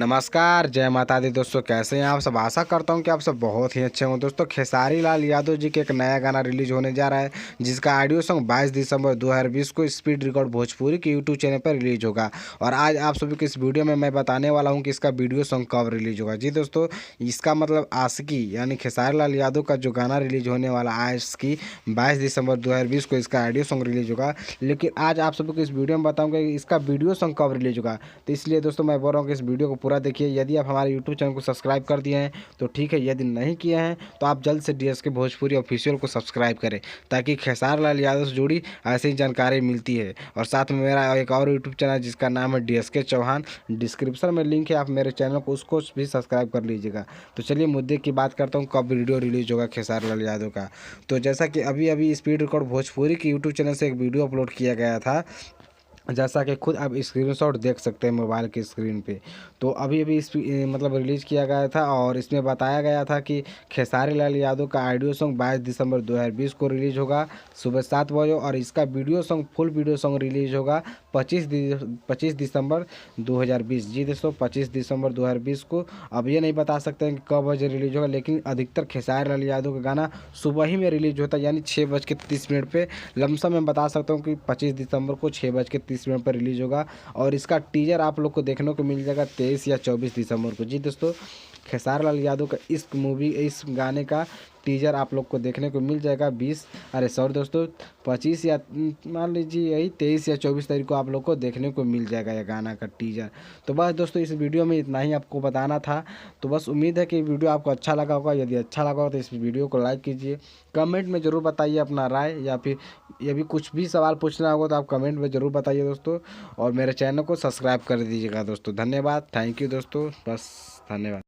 नमस्कार, जय माता दी दोस्तों। कैसे हैं आप सब? आशा करता हूं कि आप सब बहुत ही अच्छे हों। दोस्तों, खेसारी लाल यादव जी के एक नया गाना रिलीज होने जा रहा है, जिसका ऑडियो सॉन्ग 22 दिसंबर 2020 को स्पीड रिकॉर्ड भोजपुरी के यूट्यूब चैनल पर रिलीज होगा। और आज आप सभी को इस वीडियो में मैं बताने वाला हूं कि इसका वीडियो सॉन्ग कब रिलीज होगा। जी दोस्तों, इसका मतलब आशिकी यानी खेसारी लाल यादव का जो गाना रिलीज होने वाला आशिकी 22 दिसंबर 2020 को इसका ऑडियो सॉन्ग रिलीज होगा। लेकिन आज आप सभी को इस वीडियो में बताऊँगा कि इसका वीडियो सॉन्ग कब रिलीज होगा। तो इसलिए दोस्तों मैं बोल रहा हूँ कि इस वीडियो को पूरा देखिए। यदि आप हमारे यूट्यूब चैनल को सब्सक्राइब कर दिए हैं तो ठीक है, यदि नहीं किए हैं तो आप जल्द से डीएसके भोजपुरी ऑफिशियल को सब्सक्राइब करें, ताकि खेसारी लाल यादव से जुड़ी ऐसी ही जानकारी मिलती है। और साथ में मेरा एक और यूट्यूब चैनल जिसका नाम है डीएसके चौहान, डिस्क्रिप्शन में लिंक है, आप मेरे चैनल को उसको भी सब्सक्राइब कर लीजिएगा। तो चलिए मुद्दे की बात करता हूँ, कब वीडियो रिलीज होगा खेसारी लाल यादव का। तो जैसा कि अभी अभी स्पीड रिकॉर्ड भोजपुरी के यूट्यूब चैनल से एक वीडियो अपलोड किया गया था, जैसा कि खुद आप स्क्रीनशॉट देख सकते हैं मोबाइल की स्क्रीन पे। तो अभी अभी मतलब रिलीज़ किया गया था और इसमें बताया गया था कि खेसारी लाल यादव का ऑडियो सॉन्ग 22 दिसंबर 2020 को रिलीज़ होगा सुबह 7 बजे, और इसका video song full video song release होगा 25 दिसंबर 2020। जी दोस्तों, 25 दिसंबर 2020 को। अब ये नहीं बता सकते हैं कि कब बजे रिलीज़ होगा, लेकिन अधिकतर खेसारी लाल यादव का गाना सुबह ही में रिलीज़ होता है, यानी 6:30 पे। लमसम मैं बता सकता हूँ कि 25 दिसंबर को 6:30 पर रिलीज होगा। और इसका टीजर आप लोग को देखने को मिल जाएगा 23 या 24 दिसंबर को। जी दोस्तों, खेसारी लाल यादव का इस गाने का टीजर आप लोग को देखने को मिल जाएगा 25 या मान लीजिए यही 23 या 24 तारीख को आप लोग को देखने को मिल जाएगा यह गाना का टीजर। तो बस दोस्तों, इस वीडियो में इतना ही आपको बताना था। तो बस उम्मीद है कि वीडियो आपको अच्छा लगा होगा। यदि अच्छा लगा हो तो इस वीडियो को लाइक कीजिए, कमेंट में ज़रूर बताइए अपना राय, या फिर ये भी कुछ भी सवाल पूछना होगा तो आप कमेंट में ज़रूर बताइए दोस्तों। और मेरे चैनल को सब्सक्राइब कर दीजिएगा दोस्तों। धन्यवाद, थैंक यू दोस्तों, बस धन्यवाद।